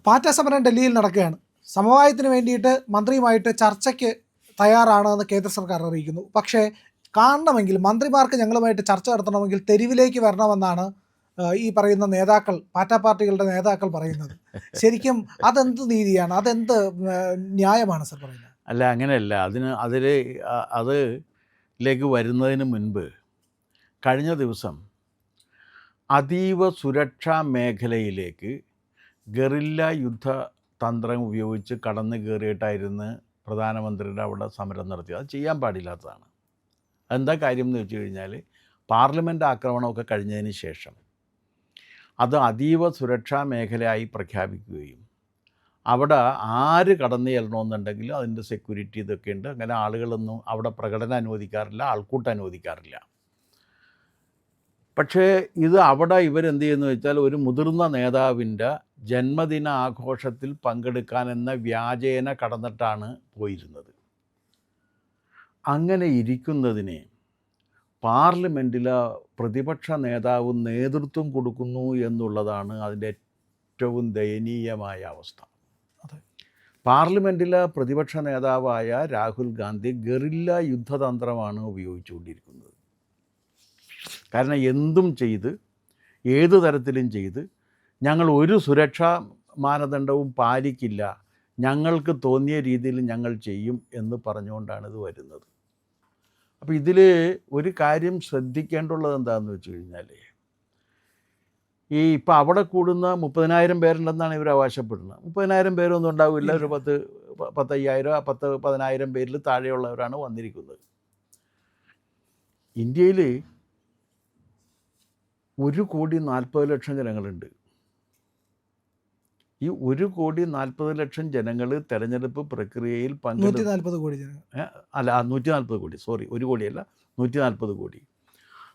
പാറ്റ സമരം ഡൽഹിയിൽ നടക്കുകയാണ്. സമവായത്തിന് വേണ്ടിയിട്ട് മന്ത്രിയുമായിട്ട് ചർച്ചയ്ക്ക് തയ്യാറാണെന്ന് കേന്ദ്ര സർക്കാർ അറിയിക്കുന്നു. പക്ഷേ കാണണമെങ്കിൽ മന്ത്രിമാർക്ക് ഞങ്ങളുമായിട്ട് ചർച്ച നടത്തണമെങ്കിൽ തെരുവിലേക്ക് വരണമെന്നാണ് ഈ പറയുന്ന നേതാക്കൾ, പാറ്റ പാർട്ടികളുടെ നേതാക്കൾ പറയുന്നത്. ശരിക്കും അതെന്ത് നീതിയാണ്, അതെന്ത് ന്യായമാണ് സർ പറയുന്നത്? അല്ല, അങ്ങനെയല്ല. അതിലേക്ക് വരുന്നതിന് മുൻപ് കഴിഞ്ഞ ദിവസം അതീവ സുരക്ഷാ മേഖലയിലേക്ക് ഗറില്ല യുദ്ധ തന്ത്രം ഉപയോഗിച്ച് കടന്നു കയറിയിട്ടായിരുന്നു പ്രധാനമന്ത്രിയുടെ അവിടെ സമരം നടത്തിയത്. അത് ചെയ്യാൻ പാടില്ലാത്തതാണ്. അതെന്താ കാര്യം എന്ന് വെച്ച് കഴിഞ്ഞാൽ, പാർലമെൻറ്റ് ആക്രമണമൊക്കെ കഴിഞ്ഞതിന് ശേഷം അത് അതീവ സുരക്ഷാ മേഖലയായി പ്രഖ്യാപിക്കുകയും അവിടെ ആര് കടന്നു ചെല്ലണമെന്നുണ്ടെങ്കിലും അതിൻ്റെ സെക്യൂരിറ്റി ഇതൊക്കെ ഉണ്ട്. അങ്ങനെ ആളുകളൊന്നും അവിടെ പ്രകടനം അനുവദിക്കാറില്ല, ആൾക്കൂട്ടം അനുവദിക്കാറില്ല. പക്ഷേ ഇത് അവിടെ ഇവരെന്ത് ചെയ്യുന്നു വെച്ചാൽ, ഒരു മുതിർന്ന നേതാവിൻ്റെ ജന്മദിന ആഘോഷത്തിൽ പങ്കെടുക്കാനെന്ന വ്യാജേന കടന്നിട്ടാണ് പോയിരുന്നത്. അങ്ങനെ ഇരിക്കുന്നതിന് പാർലമെൻറ്റിലെ പ്രതിപക്ഷ നേതാവ് നേതൃത്വം കൊടുക്കുന്നു എന്നുള്ളതാണ് അതിൻ്റെ ഏറ്റവും ദയനീയമായ അവസ്ഥ. പാർലമെൻറ്റിലെ പ്രതിപക്ഷ നേതാവായ രാഹുൽ ഗാന്ധി ഗറില്ല യുദ്ധതന്ത്രമാണ് ഉപയോഗിച്ചുകൊണ്ടിരിക്കുന്നത്. കാരണം എന്തും ചെയ്ത്, ഏതു തരത്തിലും ചെയ്ത്, ഞങ്ങൾ ഒരു സുരക്ഷാ മാനദണ്ഡവും പാലിക്കില്ല, ഞങ്ങൾക്ക് തോന്നിയ രീതിയിൽ ഞങ്ങൾ ചെയ്യും എന്ന് പറഞ്ഞുകൊണ്ടാണ് ഇത് വരുന്നത്. അപ്പോൾ ഇതിൽ ഒരു കാര്യം ശ്രദ്ധിക്കേണ്ടുള്ളത് എന്താണെന്ന് വെച്ച് കഴിഞ്ഞാൽ, ഇപ്പോൾ അവിടെ കൂടുന്ന 30,000 പേരുണ്ടെന്നാണ് ഇവർ അവകാശപ്പെടുന്നത്. 30,000 പേരൊന്നും ഉണ്ടാവില്ല. ഒരു 10,000 10,000 പേരിൽ താഴെയുള്ളവരാണ് വന്നിരിക്കുന്നത്. ഇന്ത്യയിൽ 1,40,00,000 ജനങ്ങളുണ്ട്. ഈ 1,40,00,000 ജനങ്ങൾ തെരഞ്ഞെടുപ്പ് പ്രക്രിയയിൽ 140 കോടി അല്ല 140 കോടി, സോറി, 1 കോടിയല്ല, 140 കോടി.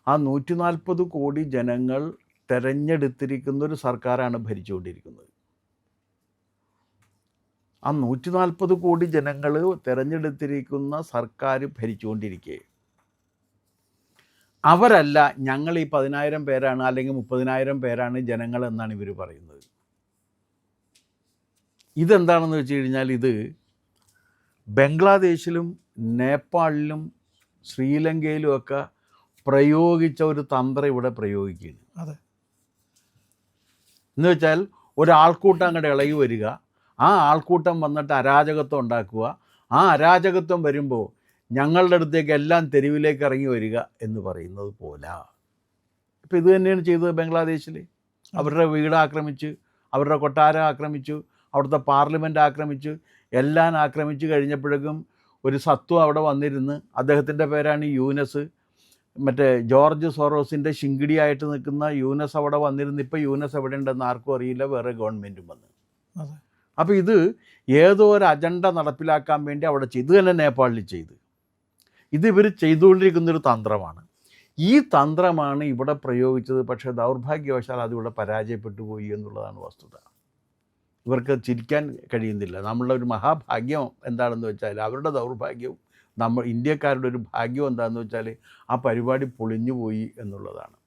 ആ 140 കോടി ജനങ്ങൾ തെരഞ്ഞെടുത്തിരിക്കുന്ന ഒരു സർക്കാരാണ് ഭരിച്ചുകൊണ്ടിരിക്കുന്നത്. ആ 140 കോടി ജനങ്ങൾ തെരഞ്ഞെടുത്തിരിക്കുന്ന സർക്കാർ ഭരിച്ചുകൊണ്ടിരിക്കെ അവരല്ല ഞങ്ങൾ ഈ 10,000 പേരാണ് അല്ലെങ്കിൽ 30,000 പേരാണ് ജനങ്ങൾ എന്നാണ് ഇവർ പറയുന്നത്. ഇതെന്താണെന്ന് വെച്ച് കഴിഞ്ഞാൽ, ഇത് ബംഗ്ലാദേശിലും നേപ്പാളിലും ശ്രീലങ്കയിലുമൊക്കെ പ്രയോഗിച്ച ഒരു തന്ത്രം ഇവിടെ പ്രയോഗിക്കുകയാണ്. അതെ. എന്ന് വെച്ചാൽ ഒരാൾക്കൂട്ടം അങ്ങോട്ട് ഇളകി വരിക, ആ ആൾക്കൂട്ടം വന്നിട്ട് അരാജകത്വം ഉണ്ടാക്കുക, ആ അരാജകത്വം വരുമ്പോൾ ഞങ്ങളുടെ അടുത്തേക്ക് എല്ലാം തെരുവിലേക്ക് ഇറങ്ങി വരിക എന്ന് പറയുന്നത് പോലെ. ഇപ്പോൾ ഇത് തന്നെയാണ് ചെയ്തത് ബംഗ്ലാദേശിൽ. അവരുടെ വീട് ആക്രമിച്ച്, അവരുടെ കൊട്ടാരം ആക്രമിച്ചു, അവിടുത്തെ പാർലമെൻറ്റ് ആക്രമിച്ചു, എല്ലാം ആക്രമിച്ച് കഴിഞ്ഞപ്പോഴേക്കും ഒരു സത്വ അവിടെ വന്നിരുന്ന്, അദ്ദേഹത്തിൻ്റെ പേരാണ് യൂനസ്, മറ്റേ ജോർജ് സോറോസിൻ്റെ ശിങ്കിടിയായിട്ട് നിൽക്കുന്ന യൂനസ് അവിടെ വന്നിരുന്നു. ഇപ്പോൾ യൂനസ് എവിടെ ഉണ്ടെന്ന് ആർക്കും അറിയില്ല, വേറെ ഗവൺമെൻറ്റും വന്ന്. അപ്പോൾ ഇത് ഏതോ ഒരു അജണ്ട നടപ്പിലാക്കാൻ വേണ്ടി അവിടെ ചെയ്തു. തന്നെ നേപ്പാളിൽ ചെയ്ത്, ഇത് ഇവർ ചെയ്തുകൊണ്ടിരിക്കുന്നൊരു തന്ത്രമാണ്. ഈ തന്ത്രമാണ് ഇവിടെ പ്രയോഗിച്ചത്. പക്ഷേ ദൗർഭാഗ്യവശാൽ അതിവിടെ പരാജയപ്പെട്ടു പോയി എന്നുള്ളതാണ് വസ്തുത. ഇവർക്ക് ചിരിക്കാൻ കഴിയുന്നില്ല. നമ്മളുടെ ഒരു മഹാഭാഗ്യം എന്താണെന്ന് വെച്ചാൽ, അവരുടെ ദൗർഭാഗ്യവും നമ്മൾ ഇന്ത്യക്കാരുടെ ഒരു ഭാഗ്യം എന്താണെന്ന് വെച്ചാൽ, ആ പരിപാടി പൊളിഞ്ഞു പോയി എന്നുള്ളതാണ്.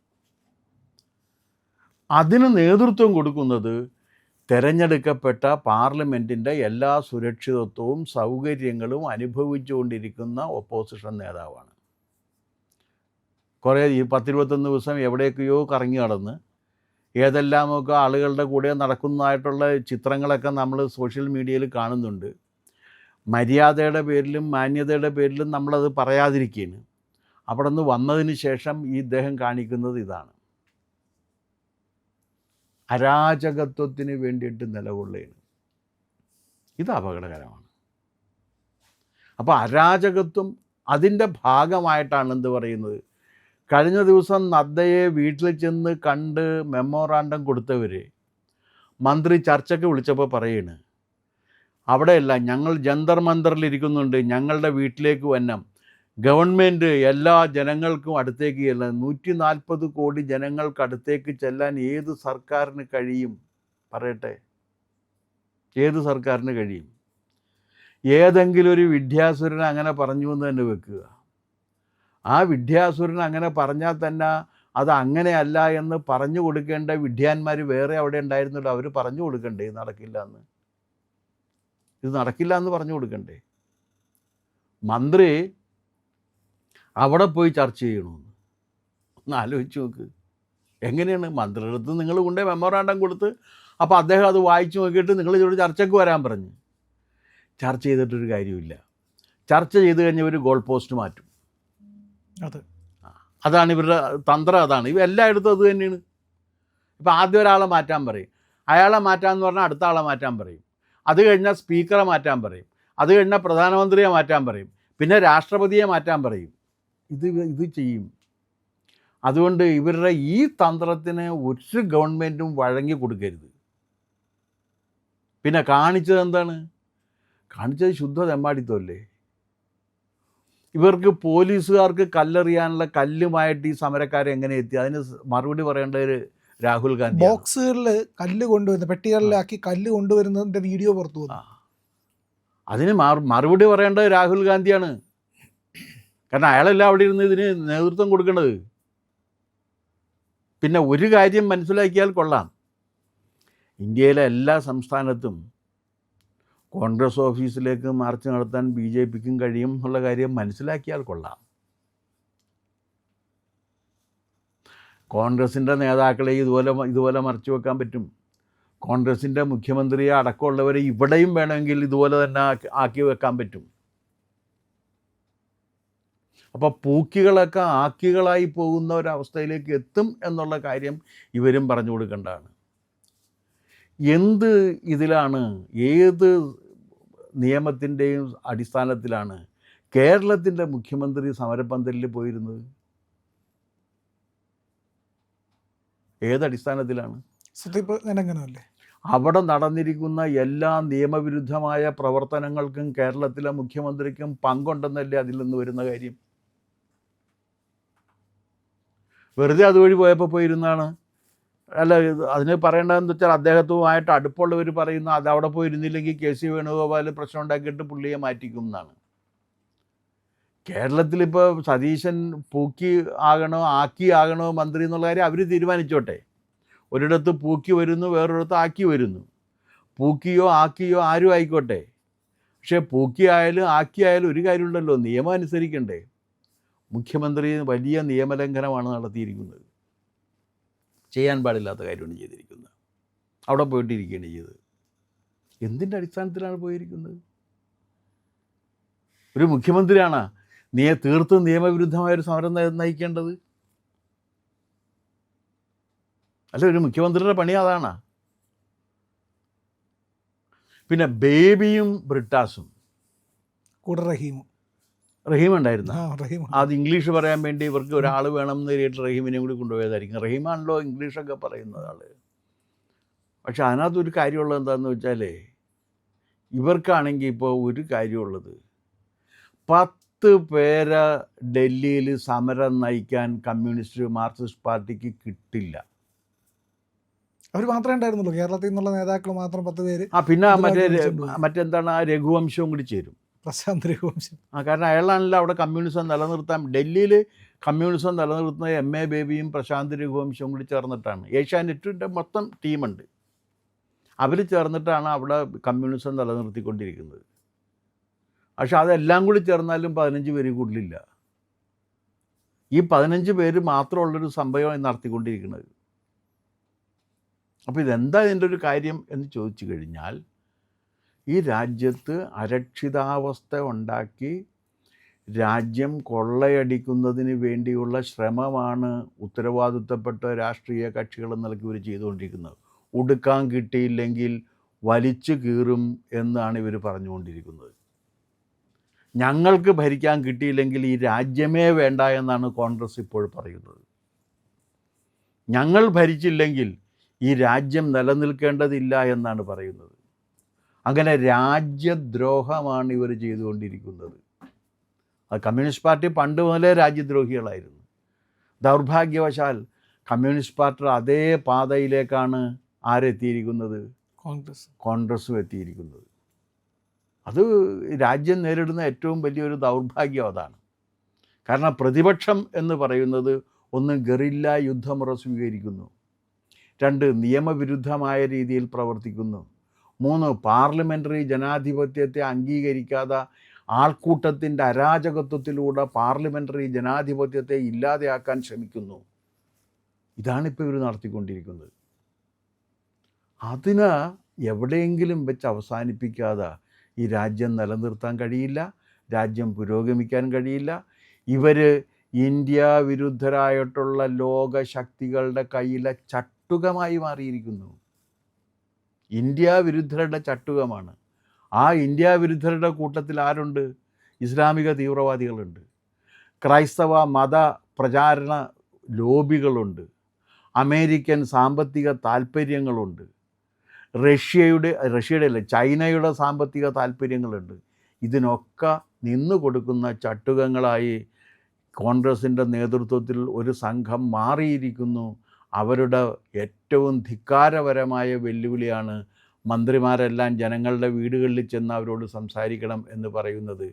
അതിന് നേതൃത്വം കൊടുക്കുന്നത് തിരഞ്ഞെടുക്കപ്പെട്ട പാർലമെൻറ്റിൻ്റെ എല്ലാ സുരക്ഷിതത്വവും സൗകര്യങ്ങളും അനുഭവിച്ചുകൊണ്ടിരിക്കുന്ന ഒപ്പോസിഷൻ നേതാവാണ്. കുറേ 10-21 ദിവസം എവിടേക്കെയോ കറങ്ങി നടന്ന് ഏതെല്ലാമൊക്കെ ആളുകളുടെ കൂടെ നടക്കുന്നതായിട്ടുള്ള ചിത്രങ്ങളൊക്കെ നമ്മൾ സോഷ്യൽ മീഡിയയിൽ കാണുന്നുണ്ട്. മര്യാദയുടെ പേരിലും മാന്യതയുടെ പേരിലും നമ്മളത് പറയാതിരിക്കുകയാണ്. അവിടെ നിന്ന് വന്നതിന് ശേഷം ഈ ഇദ്ദേഹം കാണിക്കുന്നത് ഇതാണ്. അരാജകത്വത്തിന് വേണ്ടിയിട്ട് നിലകൊള്ളുകയാണ്. ഇത് അപകടകരമാണ്. അപ്പോൾ അരാജകത്വം അതിൻ്റെ ഭാഗമായിട്ടാണ് എന്ത് പറയുന്നത്. കഴിഞ്ഞ ദിവസം നദ്ദയെ വീട്ടിൽ ചെന്ന് കണ്ട് മെമ്മോറാണ്ടം കൊടുത്തവർ മന്ത്രി ചർച്ചയ്ക്ക് വിളിച്ചപ്പോൾ പറയാണ്, അവിടെയല്ല, ഞങ്ങൾ ജന്തർ മന്ദറിലിരിക്കുന്നുണ്ട്, ഞങ്ങളുടെ വീട്ടിലേക്ക് വന്നം, ഗവൺമെൻറ് എല്ലാ ജനങ്ങൾക്കും അടുത്തേക്ക് ചെല്ലാൻ, 140 കോടി ജനങ്ങൾക്ക് അടുത്തേക്ക് ചെല്ലാൻ ഏത് സർക്കാരിന് കഴിയും? പറയട്ടെ, ഏത് സർക്കാരിന് കഴിയും? ഏതെങ്കിലും ഒരു വിദ്യാസുരൻ അങ്ങനെ പറഞ്ഞു എന്ന് തന്നെ വെക്കുക. ആ വിദ്യാസുരൻ അങ്ങനെ പറഞ്ഞാൽ തന്നെ അത് അങ്ങനെയല്ല എന്ന് പറഞ്ഞു കൊടുക്കേണ്ട വിഡ്ഢിയാന്മാർ വേറെ അവിടെ ഉണ്ടായിരുന്നല്ലോ. അവർ പറഞ്ഞു കൊടുക്കണ്ടേ ഇത് നടക്കില്ല എന്ന്, ഇത് നടക്കില്ല എന്ന് പറഞ്ഞു കൊടുക്കണ്ടേ? മന്ത്രി അവിടെ പോയി ചർച്ച ചെയ്യണമെന്ന് ഒന്ന് ആലോചിച്ച് നോക്ക്. എങ്ങനെയാണ് മന്ത്രിയുടെ അടുത്ത് നിങ്ങൾ കൊണ്ടേ മെമ്മോറാണ്ടം കൊടുത്ത്, അപ്പോൾ അദ്ദേഹം അത് വായിച്ചു നോക്കിയിട്ട് നിങ്ങൾ ഇതിലൂടെ ചർച്ചയ്ക്ക് വരാൻ പറഞ്ഞ് ചർച്ച ചെയ്തിട്ടൊരു കാര്യമില്ല. ചർച്ച ചെയ്ത് കഴിഞ്ഞ ഒരു ഗോൾ പോസ്റ്റ് മാറ്റും. അതാണ് ഇവരുടെ തന്ത്രം. അതാണ് ഇവ എല്ലായിടത്തും അത് തന്നെയാണ്. ഇപ്പം ആദ്യം ഒരാളെ മാറ്റാൻ പറയും, അയാളെ മാറ്റാമെന്ന് പറഞ്ഞാൽ അടുത്ത ആളെ മാറ്റാൻ പറയും, അത് കഴിഞ്ഞാൽ സ്പീക്കറെ മാറ്റാൻ പറയും, അത് കഴിഞ്ഞാൽ പ്രധാനമന്ത്രിയെ മാറ്റാൻ പറയും, പിന്നെ രാഷ്ട്രപതിയെ മാറ്റാൻ പറയും. ഇത് ചെയ്യും. അതുകൊണ്ട് ഇവരുടെ ഈ തന്ത്രത്തിന് ഒരു ഗവൺമെൻറ്റും വഴങ്ങി കൊടുക്കരുത്. പിന്നെ കാണിച്ചത് എന്താണ്? കാണിച്ചത് ശുദ്ധ തെമ്മാടിത്തമല്ലേ. ഇവർക്ക് പോലീസുകാർക്ക് കല്ലെറിയാനുള്ള കല്ലുമായിട്ട് ഈ സമരക്കാരെ എങ്ങനെ എത്തി? അതിന് മറുപടി പറയേണ്ടത് രാഹുൽ ഗാന്ധി. ബോക്സുകളിൽ കല്ല് കൊണ്ടുവരുന്നത്, പെട്ടികളിലാക്കി കല്ല് കൊണ്ടുവരുന്നതിൻ്റെ വീഡിയോ പുറത്തു വന്നു. അതിന് മറുപടി പറയേണ്ടത് രാഹുൽ ഗാന്ധിയാണ്. കാരണം അയാളല്ല അവിടെ ഇരുന്ന് ഇതിന് നേതൃത്വം കൊടുക്കേണ്ടത്. പിന്നെ ഒരു കാര്യം മനസ്സിലാക്കിയാൽ കൊള്ളാം, ഇന്ത്യയിലെ എല്ലാ സംസ്ഥാനത്തും കോൺഗ്രസ് ഓഫീസിലേക്ക് മാർച്ച് നടത്താൻ BJPക്കും കഴിയും എന്നുള്ള കാര്യം മനസ്സിലാക്കിയാൽ കൊള്ളാം. കോൺഗ്രസിൻ്റെ നേതാക്കളെ ഇതുപോലെ മറച്ചു വെക്കാൻ പറ്റും. കോൺഗ്രസിൻ്റെ മുഖ്യമന്ത്രിയെ അടക്കമുള്ളവരെ ഇവിടെയും വേണമെങ്കിൽ ഇതുപോലെ തന്നെ ആക്കി വെക്കാൻ പറ്റും. അപ്പോൾ പൂക്കികളൊക്കെ ആക്കികളായി പോകുന്ന ഒരവസ്ഥയിലേക്ക് എത്തും എന്നുള്ള കാര്യം ഇവരും പറഞ്ഞു കൊടുക്കേണ്ടതാണ്. എന്ത് ഇതിലാണ്, ഏത് നിയമത്തിൻ്റെയും അടിസ്ഥാനത്തിലാണ് കേരളത്തിൻ്റെ മുഖ്യമന്ത്രി സമരപന്തലിൽ പോയിരുന്നത്? ഏതടിസ്ഥാനത്തിലാണ്? സത്യപ്രതിജ്ഞ. അവിടെ നടന്നിരിക്കുന്ന എല്ലാ നിയമവിരുദ്ധമായ പ്രവർത്തനങ്ങൾക്കും കേരളത്തിലെ മുഖ്യമന്ത്രിക്കും പങ്കുണ്ടെന്നല്ലേ അതിൽ നിന്ന് വരുന്ന കാര്യം? വെറുതെ അതുവഴി പോയപ്പോൾ പോയിരുന്നാണ്. അല്ല, അതിന് പറയേണ്ടതെന്ന് വെച്ചാൽ അദ്ദേഹത്തുമായിട്ട് അടുപ്പുള്ളവർ പറയുന്നു അത് അവിടെ പോയിരുന്നില്ലെങ്കിൽ KC വേണുഗോപാൽ പ്രശ്നം ഉണ്ടാക്കിയിട്ട് പുള്ളിയെ മാറ്റിക്കും എന്നാണ്. കേരളത്തിലിപ്പോൾ സതീശൻ പൂക്കി ആകണോ ആകണോ മന്ത്രി എന്നുള്ള കാര്യം അവർ തീരുമാനിച്ചോട്ടെ. ഒരിടത്ത് പൂക്കി വരുന്നു, വേറൊരിടത്ത് ആക്കി വരുന്നു. പൂക്കിയോ ആക്കിയോ ആരും ആയിക്കോട്ടെ. പക്ഷേ പൂക്കി ആയാലും ആക്കിയായാലും ഒരു കാര്യമുണ്ടല്ലോ, നിയമം അനുസരിക്കണ്ടേ? മുഖ്യമന്ത്രി വലിയ നിയമലംഘനമാണ് നടത്തിയിരിക്കുന്നത്. ചെയ്യാൻ പാടില്ലാത്ത കാര്യമാണ് ചെയ്തിരിക്കുന്നത്. അവിടെ പോയിട്ടിരിക്കുകയാണ് ചെയ്തത്. എന്തിൻ്റെ അടിസ്ഥാനത്തിലാണ് പോയിരിക്കുന്നത്? ഒരു മുഖ്യമന്ത്രിയാണ് തീർത്തും നിയമവിരുദ്ധമായൊരു സമരം നയിക്കേണ്ടത്? അല്ല, ഒരു മുഖ്യമന്ത്രിയുടെ പണി അതാണ്. പിന്നെ ബേബിയും ബ്രിട്ടാസും കൂടെ റഹീം ഉണ്ടായിരുന്നു. അത് ഇംഗ്ലീഷ് പറയാൻ വേണ്ടി ഇവർക്ക് ഒരാൾ വേണം എന്ന് കരുതിയിട്ട് റഹീമിനെയും കൂടി കൊണ്ടുപോയതായിരിക്കും. റഹീമാണല്ലോ ഇംഗ്ലീഷൊക്കെ പറയുന്നത് ആൾ. പക്ഷെ അതിനകത്തൊരു കാര്യമുള്ളത് എന്താണെന്ന് വെച്ചാൽ, ഇവർക്കാണെങ്കിൽ ഇപ്പോൾ ഒരു കാര്യമുള്ളത്, 10 പേരെ ഡൽഹിയിൽ സമരം നയിക്കാൻ കമ്മ്യൂണിസ്റ്റ് മാർക്സിസ്റ്റ് പാർട്ടിക്ക് കിട്ടില്ല. അവർ മാത്രമേ ഉണ്ടായിരുന്നുള്ളൂ, കേരളത്തിൽ നിന്നുള്ള നേതാക്കൾ മാത്രം 10 പേര്. പിന്നെ മറ്റെന്താണ്, ആ രഘുവംശവും കൂടി ചേരും, പ്രശാന്ത് രഘുവംശം. കാരണം അയാളാണല്ലോ അവിടെ കമ്മ്യൂണിസം നിലനിർത്താൻ, ഡൽഹിയിൽ കമ്മ്യൂണിസം നിലനിർത്തുന്ന MA ബേബിയും പ്രശാന്ത് രഘുവംശവും കൂടി ചേർന്നിട്ടാണ്. ഏഷ്യാനെറ്റിൻ്റെ മൊത്തം ടീമുണ്ട്, അവർ ചേർന്നിട്ടാണ് അവിടെ കമ്മ്യൂണിസം നിലനിർത്തിക്കൊണ്ടിരിക്കുന്നത്. പക്ഷെ അതെല്ലാം കൂടി ചേർന്നാലും 15 പേര് കൂടുതലില്ല. ഈ 15 പേര് മാത്രമുള്ളൊരു സംഭവമാണ് നടത്തിക്കൊണ്ടിരിക്കുന്നത്. അപ്പോൾ ഇതെന്താ ഇതിൻ്റെ ഒരു കാര്യം എന്ന് ചോദിച്ചു കഴിഞ്ഞാൽ, ഈ രാജ്യത്ത് അരക്ഷിതാവസ്ഥ ഉണ്ടാക്കി രാജ്യം കൊള്ളയടിക്കുന്നതിന് വേണ്ടിയുള്ള ശ്രമമാണ് ഉത്തരവാദിത്തപ്പെട്ട രാഷ്ട്രീയ കക്ഷികൾ നിലയ്ക്ക് ഇവർ ചെയ്തുകൊണ്ടിരിക്കുന്നത്. ഉടുക്കാൻ കിട്ടിയില്ലെങ്കിൽ വലിച്ചു കീറും എന്നാണ് ഇവർ പറഞ്ഞുകൊണ്ടിരിക്കുന്നത്. ഞങ്ങൾക്ക് ഭരിക്കാൻ കിട്ടിയില്ലെങ്കിൽ ഈ രാജ്യമേ വേണ്ട എന്നാണ് കോൺഗ്രസ് ഇപ്പോൾ പറയുന്നത്. ഞങ്ങൾ ഭരിച്ചില്ലെങ്കിൽ ഈ രാജ്യം നിലനിൽക്കേണ്ടതില്ല എന്നാണ് പറയുന്നത്. അങ്ങനെ രാജ്യദ്രോഹമാണ് ഇവർ ചെയ്തുകൊണ്ടിരിക്കുന്നത്. അത് കമ്മ്യൂണിസ്റ്റ് പാർട്ടി പണ്ട് മുതലേ രാജ്യദ്രോഹികളായിരുന്നു. ദൗർഭാഗ്യവശാൽ കമ്മ്യൂണിസ്റ്റ് പാർട്ടി അതേ പാതയിലേക്കാണ് ആരെത്തിയിരിക്കുന്നത്? കോൺഗ്രസും എത്തിയിരിക്കുന്നത്. അത് രാജ്യം നേരിടുന്ന ഏറ്റവും വലിയൊരു ദൗർഭാഗ്യം അതാണ്. കാരണം പ്രതിപക്ഷം എന്ന് പറയുന്നത് ഒന്ന് ഗറില്ല യുദ്ധമുറ സ്വീകരിക്കുന്നു, 2 നിയമവിരുദ്ധമായ രീതിയിൽ പ്രവർത്തിക്കുന്നു, 3 പാർലമെൻ്ററി ജനാധിപത്യത്തെ അംഗീകരിക്കാതെ ആൾക്കൂട്ടത്തിൻ്റെ അരാജകത്വത്തിലൂടെ പാർലമെൻ്ററി ജനാധിപത്യത്തെ ഇല്ലാതെയാക്കാൻ ശ്രമിക്കുന്നു. ഇതാണിപ്പോൾ ഇവർ നടത്തിക്കൊണ്ടിരിക്കുന്നത്. അതിന് എവിടെയെങ്കിലും വെച്ച് അവസാനിപ്പിക്കാതെ ഈ രാജ്യം നിലനിർത്താൻ കഴിയില്ല, രാജ്യം പുരോഗമിക്കാൻ കഴിയില്ല. ഇവർ ഇന്ത്യ വിരുദ്ധരായിട്ടുള്ള ലോകശക്തികളുടെ കയ്യിലെ ചട്ടുകമായി മാറിയിരിക്കുന്നു. ഇന്ത്യ വിരുദ്ധരുടെ ചട്ടുകമാണ്. ആ ഇന്ത്യ വിരുദ്ധരുടെ കൂട്ടത്തിൽ ആരുണ്ട്? ഇസ്ലാമിക തീവ്രവാദികളുണ്ട്, ക്രൈസ്തവ മത പ്രചാരണ ലോബികളുണ്ട്, അമേരിക്കൻ സാമ്പത്തിക താൽപ്പര്യങ്ങളുണ്ട്, ചൈനയുടെ സാമ്പത്തിക താൽപ്പര്യങ്ങളുണ്ട്. ഇതിനൊക്കെ നിന്നു കൊടുക്കുന്ന ചട്ടുകങ്ങളായി കോൺഗ്രസിൻ്റെ നേതൃത്വത്തിൽ ഒരു സംഘം മാറിയിരിക്കുന്നു. അവരുടെ ഏറ്റവും ധിക്കാരപരമായ വെല്ലുവിളിയാണ് മന്ത്രിമാരെല്ലാം ജനങ്ങളുടെ വീടുകളിൽ ചെന്ന് അവരോട് സംസാരിക്കണം എന്ന് പറയുന്നത്.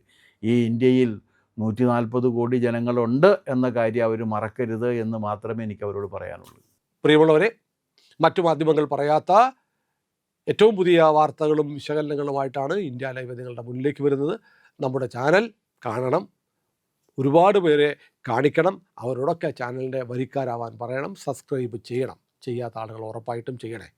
ഈ ഇന്ത്യയിൽ 140 കോടി ജനങ്ങളുണ്ട് എന്ന കാര്യം അവർ മറക്കരുത് എന്ന് മാത്രമേ എനിക്ക് അവരോട് പറയാനുള്ളൂ. പ്രിയമുള്ളവരെ, മറ്റു മാധ്യമങ്ങൾ പറയാത്ത ഏറ്റവും പുതിയ വാർത്തകളും വിശകലനങ്ങളുമായിട്ടാണ് ഇന്ത്യ ലൈവ് നിങ്ങളുടെ മുന്നിലേക്ക് വരുന്നത്. നമ്മുടെ ചാനൽ കാണണം, ഒരുപാട് പേരെ കാണിക്കണം, അവരോടൊക്കെ ചാനലിൻ്റെ വരിക്കാരാവാൻ പറയണം, സബ്സ്ക്രൈബ് ചെയ്യണം. ചെയ്യാത്ത ആളുകൾ ഉറപ്പായിട്ടും ചെയ്യണേ.